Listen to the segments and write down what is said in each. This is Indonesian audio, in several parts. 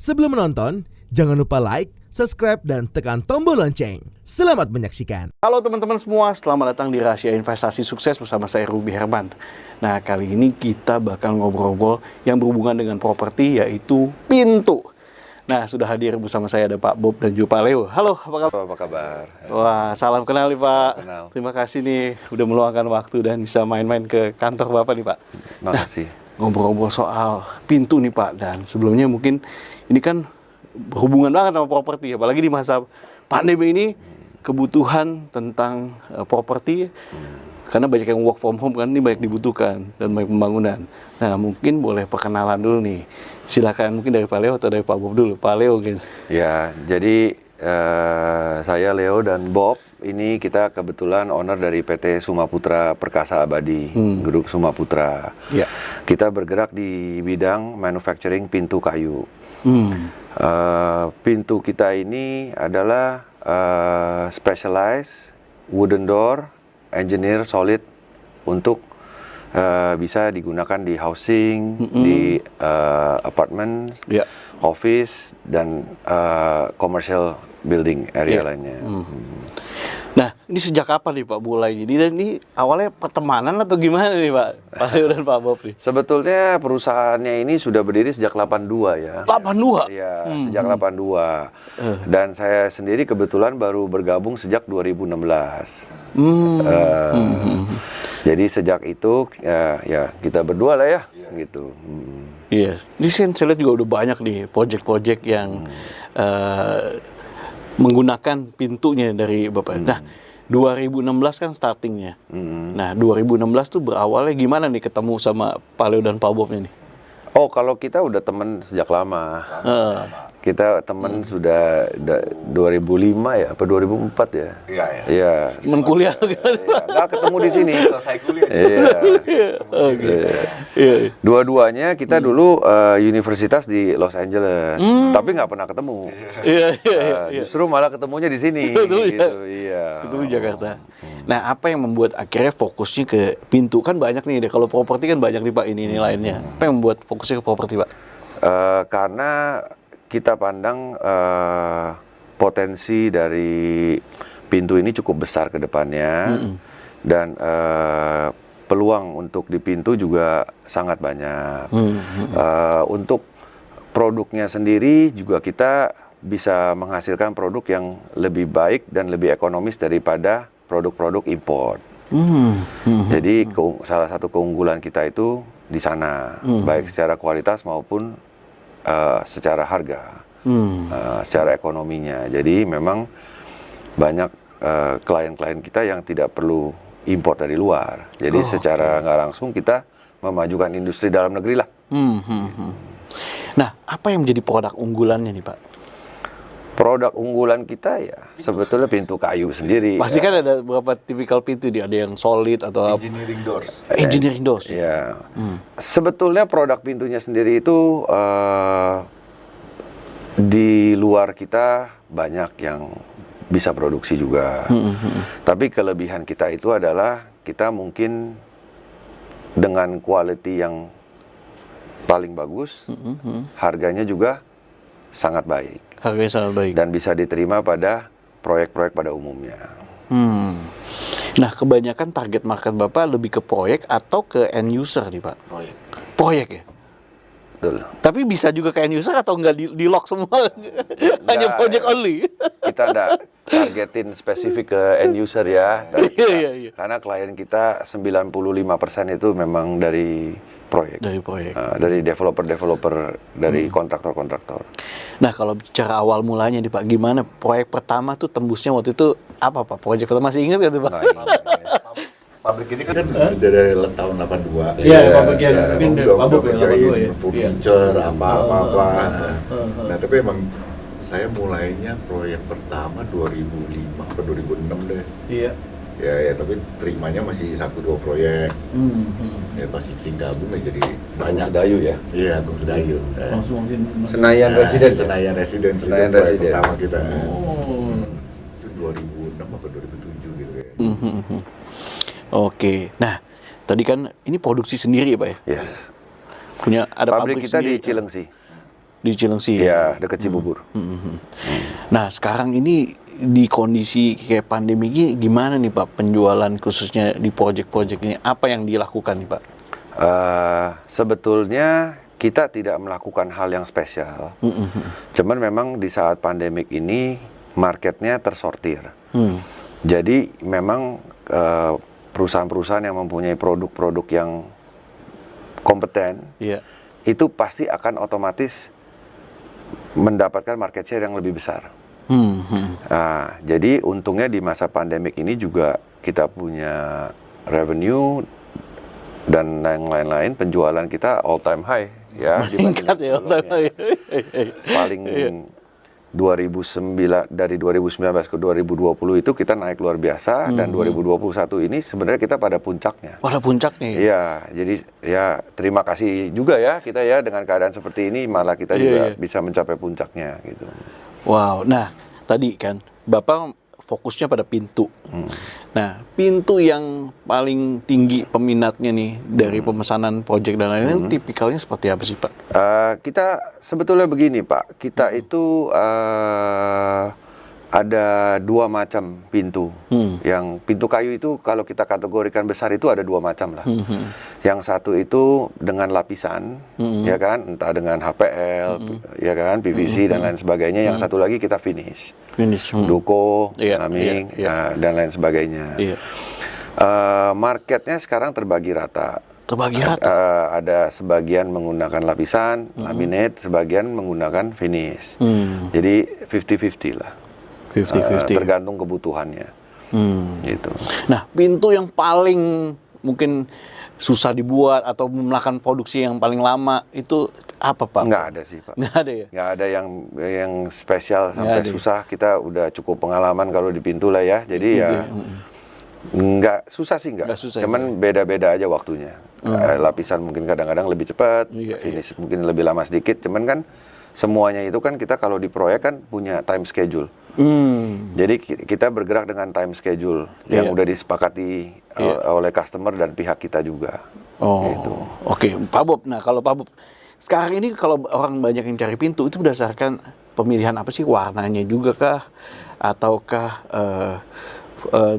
Sebelum menonton, jangan lupa like, subscribe, dan tekan tombol lonceng. Selamat menyaksikan. Halo teman-teman semua, selamat datang di Rahasia Investasi Sukses bersama saya Ruby Herman. Nah, kali ini kita bakal ngobrol-ngobrol yang berhubungan dengan properti, yaitu pintu. Nah, sudah hadir bersama saya ada Pak Bob dan juga Pak Leo. Halo, apa kabar? Apa kabar? Wah, salam kenal nih Pak. Kenal. Terima kasih nih udah meluangkan waktu dan bisa main-main ke kantor Bapak nih Pak. Makasih. Ngobrol-ngobrol soal pintu nih Pak. Dan sebelumnya mungkin ini kan berhubungan banget sama properti, apalagi di masa pandemi ini kebutuhan tentang properti karena banyak yang work from home kan, ini banyak dibutuhkan dan banyak pembangunan. Nah, mungkin boleh perkenalan dulu nih. Silakan mungkin dari Pak Leo atau dari Pak Bob dulu. Pak Leo mungkin. Ya, jadi saya Leo dan Bob ini kita kebetulan owner dari PT Sumaputra Perkasa Abadi, Grup Sumaputra. Ya. Kita bergerak di bidang manufacturing pintu kayu. Pintu kita ini adalah specialized wooden door, engineer solid untuk bisa digunakan di housing, di apartemen, office, dan commercial building area lainnya. Nah, ini sejak kapan nih Pak mulai? Jadi dan ini awalnya pertemanan atau gimana nih Pak? Pak Leo dan Pak Bob nih. Sebetulnya perusahaannya ini sudah berdiri sejak 82 ya. 82? Iya, sejak 82. Dan saya sendiri kebetulan baru bergabung sejak 2016. Jadi sejak itu ya kita berdua lah ya, gitu. Iya, di sini saya lihat juga udah banyak nih project-project yang menggunakan pintunya dari Bapak. Nah, 2016 kan startingnya. Nah, 2016 tuh berawalnya gimana nih ketemu sama Pak Leo dan Pak Bob nih? Oh, kalau kita udah temen sejak lama. Kita temen sudah 2005 ya, apa 2004 ya? Iya. Iya. Temen kuliah kan? Nggak ketemu di sini. Selesai kuliah. Iya. Dua-duanya kita dulu universitas di Los Angeles, tapi nggak pernah ketemu. Iya. Justru malah ketemunya di sini. Gitu. Iya. Itu di Jakarta. Nah, apa yang membuat akhirnya fokusnya ke pintu? Kan banyak nih, kalau properti kan banyak nih Pak ini lainnya. Apa yang membuat fokusnya ke properti Pak? Karena kita pandang potensi dari pintu ini cukup besar ke depannya, dan peluang untuk di pintu juga sangat banyak. Untuk produknya sendiri juga kita bisa menghasilkan produk yang lebih baik dan lebih ekonomis daripada produk-produk import. Jadi salah satu keunggulan kita itu di sana, baik secara kualitas maupun secara harga, secara ekonominya. Jadi memang banyak klien-klien kita yang tidak perlu import dari luar. Jadi secara nggak langsung kita memajukan industri dalam negeri lah. Nah, apa yang menjadi produk unggulannya nih Pak? Produk unggulan kita ya sebetulnya pintu kayu sendiri. Pasti kan ada beberapa tipikal pintu, ada yang solid atau Engineering doors. engineering doors. Ya, sebetulnya produk pintunya sendiri itu di luar kita banyak yang bisa produksi juga. Tapi kelebihan kita itu adalah kita mungkin dengan quality yang paling bagus, harganya juga sangat baik. Harganya sangat baik. Dan bisa diterima pada proyek-proyek pada umumnya. Nah, kebanyakan target market Bapak lebih ke proyek atau ke end user nih Pak? Proyek ya? Betul. Tapi bisa juga ke end user atau nggak di lock semua? Hanya project only? Kita nggak targetin spesifik ke end user ya. Iya. Karena klien kita 95% itu memang dari proyek. Dari proyek. Dari developer-developer, dari kontraktor-kontraktor. Nah, kalau bicara awal mulanya nih Pak, gimana proyek pertama tuh tembusnya waktu itu apa Pak? Proyek pertama masih ingat nggak tuh Pak? Pabrik ini kan dari tahun 82. Iya, pabrik yang mungkin udah pabrik yang 82 kerjain ya. furniture, apa-apa. Nah, tapi emang saya mulainya proyek pertama 2005 atau 2006 deh. Iya. Ya, tapi terimanya masih 1-2 proyek. Ya, pas gabung ya jadi banyak. Sedayu ya? Iya, Agung Sedayu. Langsung mungkin Senayan Nah, Residen. Senayan Residen. Senayan Itu proyek Residen. pertama kita. Oh. Itu 2006 atau 2007 gitu ya. Oke. Nah, tadi kan ini produksi sendiri ya Pak ya? Yes. Punya ada Pabrik kita sendiri. di Cilengsi. Di Cilengsi. Iya, dekat Cibubur. Nah, sekarang ini di kondisi kayak pandemi ini gimana nih Pak penjualan khususnya di project-project ini? Apa yang dilakukan nih Pak? Sebetulnya kita tidak melakukan hal yang spesial. Cuman memang di saat pandemik ini marketnya tersortir. Jadi memang perusahaan-perusahaan yang mempunyai produk-produk yang kompeten, itu pasti akan otomatis mendapatkan market share yang lebih besar. Nah, jadi untungnya di masa pandemik ini juga kita punya revenue dan yang lain-lain, penjualan kita all time high ya. Meningkat ya, all time high. Paling 2009 dari 2019 ke 2020 itu kita naik luar biasa, dan 2021 ini sebenarnya kita pada puncaknya. Pada puncaknya. Iya, jadi ya terima kasih juga ya kita ya dengan keadaan seperti ini malah kita juga bisa mencapai puncaknya gitu. Wow, nah tadi kan Bapak fokusnya pada pintu. Nah, pintu yang paling tinggi peminatnya nih dari pemesanan project dan lain-lain, tipikalnya seperti apa sih Pak? Kita sebetulnya begini Pak, kita itu ada dua macam pintu. Yang pintu kayu itu kalau kita kategorikan besar itu ada dua macam lah. Yang satu itu dengan lapisan, ya kan, entah dengan HPL, ya kan, PVC dan lain sebagainya. Yang satu lagi kita finish, duko, laming, dan lain sebagainya. Marketnya sekarang terbagi rata. Ada sebagian menggunakan lapisan, laminate, sebagian menggunakan finish. Jadi 50-50 lah. 50-50. Tergantung kebutuhannya. Gitu. Nah, pintu yang paling mungkin susah dibuat atau melakukan produksi yang paling lama itu apa Pak? Nggak ada sih Pak. Nggak ada ya? Nggak ada yang spesial sampai susah. Kita udah cukup pengalaman kalau di pintu lah ya. Jadi ya nggak susah sih nggak. Cuman beda-beda aja waktunya. Lapisan mungkin kadang-kadang lebih cepat, finish mungkin lebih lama sedikit. Cuman kan semuanya itu kan kita kalau di proyek kan punya time schedule. Jadi kita bergerak dengan time schedule yang udah disepakati oleh customer dan pihak kita juga. Gitu. Oke, Pak Bob. Nah, kalau Pak Bob, sekarang ini kalau orang banyak yang cari pintu itu berdasarkan pemilihan apa sih, warnanya juga kah, ataukah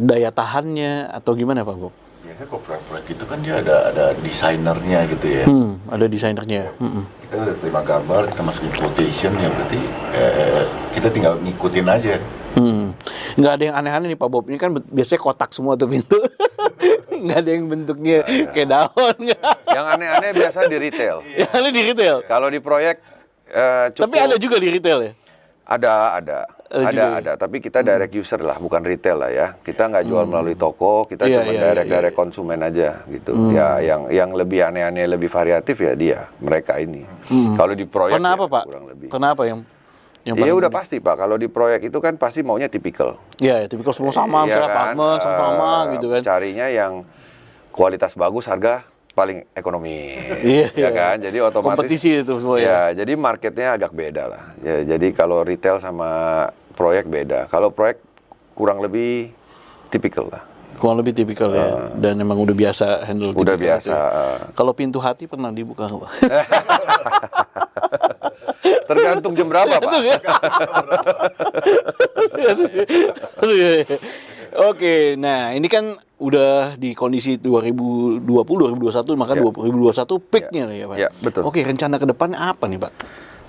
daya tahannya atau gimana Pak Bob? Biasanya kalau proyek itu kan dia ada desainernya gitu ya. Ada desainernya. Kita udah terima gambar, kita masukin quotation ya, berarti kita tinggal ngikutin aja. Nggak ada yang aneh-aneh nih Pak Bob. Ini kan biasanya kotak semua tuh pintu. Nggak ada yang bentuknya kayak daun. Yang aneh-aneh biasa di retail. Yang aneh di retail. Kalau di proyek cukup. Tapi ada juga di retail ya? Ada. Tapi kita direct user lah, bukan retail lah ya. Kita nggak jual melalui toko, kita cuma direct konsumen aja gitu. Ya, yang lebih aneh-aneh, lebih variatif ya mereka ini. Kalau di proyek kenapa ya, Pak? kurang lebih. Kenapa yang Iya udah pasti Pak. Kalau di proyek itu kan pasti maunya tipikal. Iya, tipikal semua sama, misalnya apartemen sama gitu kan. Carinya yang kualitas bagus, harga paling ekonomi, ya kan. Jadi otomatis kompetisi itu semua ya. Jadi marketnya agak beda lah. Ya, jadi kalau retail sama proyek beda. Kalau proyek kurang lebih tipikal lah. Kurang lebih tipikal ya. Dan emang udah biasa handle tipikal. Udah biasa. Kalau pintu hati pernah dibuka nggak Pak? Tergantung jam berapa Pak. Oke, nah ini kan udah di kondisi 2020, 2021, maka 2021 peaknya ya Pak. Ya, betul. Oke, rencana ke depannya apa nih Pak?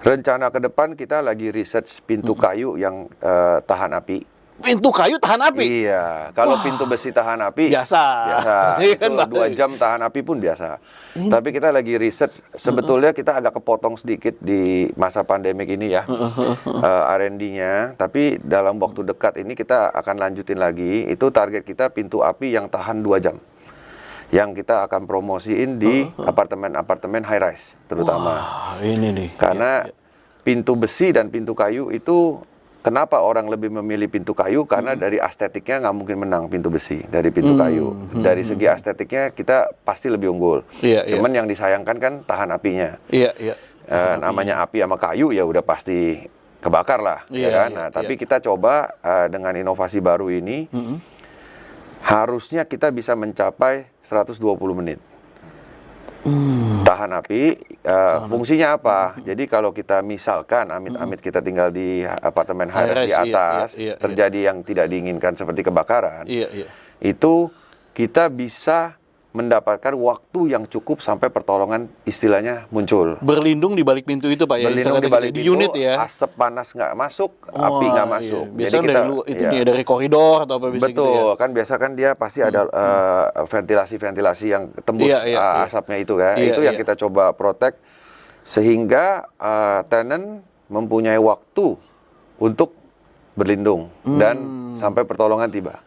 Rencana ke depan kita lagi research pintu kayu yang tahan api. Pintu kayu tahan api? Iya, kalau pintu besi tahan api biasa. Itu 2 jam tahan api pun biasa. Tapi kita lagi research, sebetulnya kita agak kepotong sedikit di masa pandemik ini ya, R&D-nya. Tapi dalam waktu dekat ini kita akan lanjutin lagi. Itu target kita pintu api yang tahan 2 jam. Yang kita akan promosiin di apartemen-apartemen high rise terutama. Wah, ini nih. Karena pintu besi dan pintu kayu itu, kenapa orang lebih memilih pintu kayu? Karena dari estetiknya nggak mungkin menang pintu besi dari pintu kayu. Dari segi estetiknya kita pasti lebih unggul. Cuman yang disayangkan kan tahan apinya. Namanya api sama kayu ya udah pasti kebakar lah, ya kan? Nah, tapi kita coba dengan inovasi baru ini, harusnya kita bisa mencapai 120 menit. Tahan api, fungsinya apa? Jadi kalau kita misalkan amit-amit kita tinggal di apartemen high-rise di atas, terjadi yang tidak diinginkan seperti kebakaran, itu kita bisa mendapatkan waktu yang cukup sampai pertolongan istilahnya muncul. Berlindung di balik pintu itu Pak ya. Berlindung di balik di pintu, unit ya. asap panas nggak masuk, api nggak masuk. Biasanya dari koridor atau apa bisa gitu ya. Betul, kan biasa kan dia pasti ada ventilasi-ventilasi yang tembus asapnya itu ya. Itu yang kita coba protect sehingga tenant mempunyai waktu untuk berlindung dan sampai pertolongan tiba.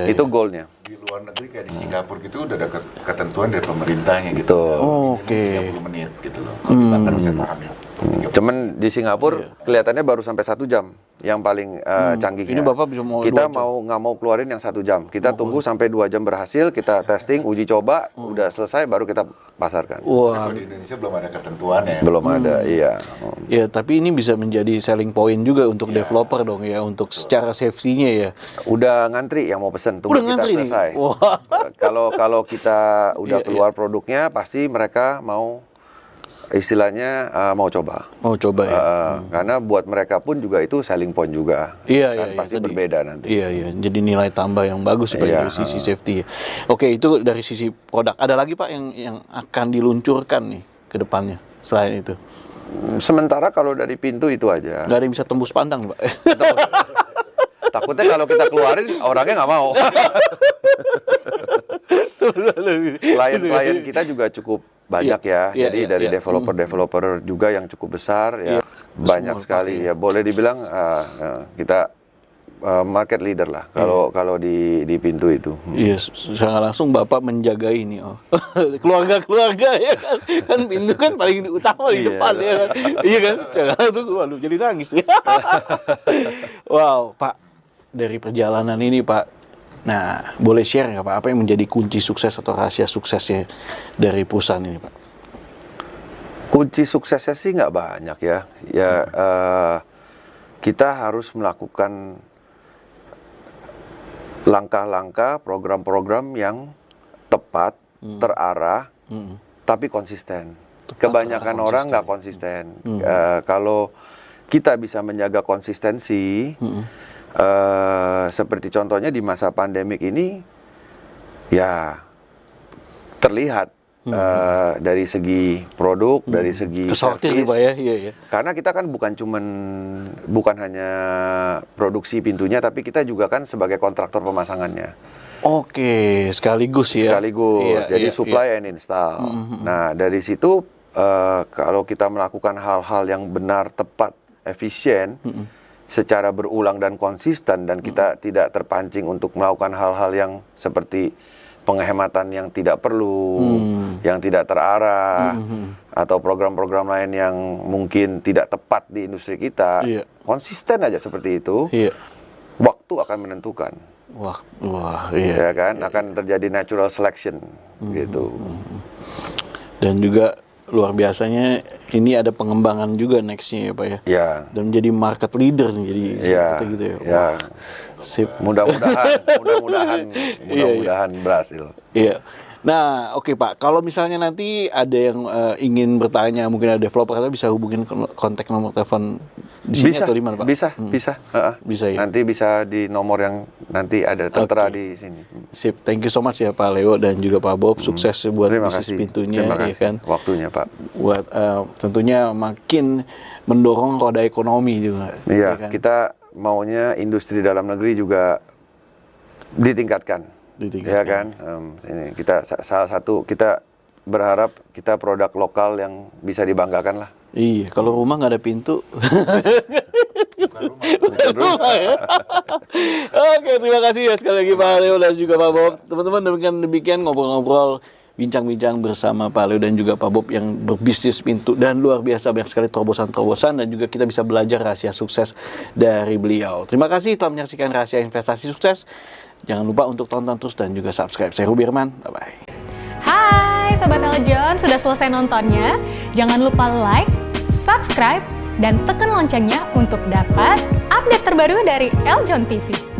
Itu goalnya. Di luar negeri kayak di Singapura gitu udah ada ketentuan dari pemerintahnya gitu. Oke. 30 menit gitu loh. Kalau kita kan bisa tahan ya. Cuman di Singapura kelihatannya baru sampai 1 jam yang paling canggihnya. Ini Bapak bisa mau kita 2 jam. nggak mau keluarin yang 1 jam. Kita tunggu sampai 2 jam berhasil, kita testing, uji coba, udah selesai baru kita pasarkan. Kalau di Indonesia belum ada ketentuannya. Belum ada, iya. Ya, tapi ini bisa menjadi selling point juga untuk developer dong ya, untuk secara safety-nya ya. Udah ngantri yang mau pesen, tunggu Udah kita ngantri nih? selesai. Wah. Kalau kita udah keluar produknya, pasti mereka mau istilahnya mau coba. Mau coba ya. Karena buat mereka pun juga itu selling point juga. Kan pasti tadi. berbeda nanti. Iya. Jadi nilai tambah yang bagus Pak dari sisi safety. Oke, itu dari sisi produk. Ada lagi Pak yang akan diluncurkan nih ke depannya selain itu? Sementara kalau dari pintu itu aja. Nggak ada yang bisa tembus pandang Pak. Takutnya kalau kita keluarin orangnya nggak mau. Klien-klien kita juga cukup banyak jadi dari developer juga yang cukup besar ya, banyak sekali ya. Boleh dibilang kita market leader lah kalau di pintu itu. Iya, secara langsung Bapak menjaga ini. Keluarga ya kan. Kan pintu kan paling utama di depan ya kan. Iya kan? Secara langsung waduh jadi nangis ya. Wow, Pak, dari perjalanan ini Pak, nah boleh share nggak Pak apa yang menjadi kunci sukses atau rahasia suksesnya dari perusahaan ini Pak? Kunci suksesnya sih nggak banyak ya. Kita harus melakukan langkah-langkah, program-program yang tepat, terarah, tapi konsisten. Kebanyakan orang nggak konsisten. Kalau kita bisa menjaga konsistensi, seperti contohnya di masa pandemik ini, ya terlihat dari segi produk, dari segi kesortir service. Pak ya, iya. Karena kita kan bukan hanya produksi pintunya, tapi kita juga kan sebagai kontraktor pemasangannya. Oke, sekaligus ya. Jadi supply and install. Nah dari situ kalau kita melakukan hal-hal yang benar, tepat, efisien, secara berulang dan konsisten, dan kita tidak terpancing untuk melakukan hal-hal yang seperti penghematan yang tidak perlu, yang tidak terarah, atau program-program lain yang mungkin tidak tepat di industri kita, konsisten aja seperti itu, waktu akan menentukan. Wah, iya. Ya kan, akan terjadi natural selection, gitu. Dan juga luar biasanya ini ada pengembangan juga nextnya ya Pak ya. Ya. Dan menjadi market leader nih, jadi gitu ya. Ya. Sip. Mudah-mudahan berhasil. Iya. Nah, oke Pak, kalau misalnya nanti ada yang ingin bertanya, mungkin ada developer, atau bisa hubungin kontak nomor telepon di sini atau di mana Pak? Bisa. Bisa ya. Nanti bisa di nomor yang nanti ada tertera di sini. Sip, thank you so much ya Pak Leo dan juga Pak Bob, sukses buat bisnis pintunya. Terima kasih. Ya kan? Waktunya Pak. Buat tentunya makin mendorong roda ekonomi juga. Iya, ya kan? kita maunya industri dalam negeri juga ditingkatkan. Ya kan, ini kita salah satu, kita berharap kita produk lokal yang bisa dibanggakan lah. Iya, kalau rumah nggak ada pintu. Bukan rumah ya. Oke, terima kasih ya sekali lagi Pak Leo dan juga Pak Bob. Teman-teman, demikian ngobrol-ngobrol, bincang-bincang bersama Pak Leo dan juga Pak Bob yang berbisnis pintu, dan luar biasa banyak sekali terobosan-terobosan, dan juga kita bisa belajar rahasia sukses dari beliau. Terima kasih telah menyaksikan Rahasia Investasi Sukses. Jangan lupa untuk tonton terus dan juga subscribe. Saya Ruby Herman, bye-bye. Hai Sobat Eljon, sudah selesai nontonnya? Jangan lupa like, subscribe, dan tekan loncengnya untuk dapat update terbaru dari Eljon TV.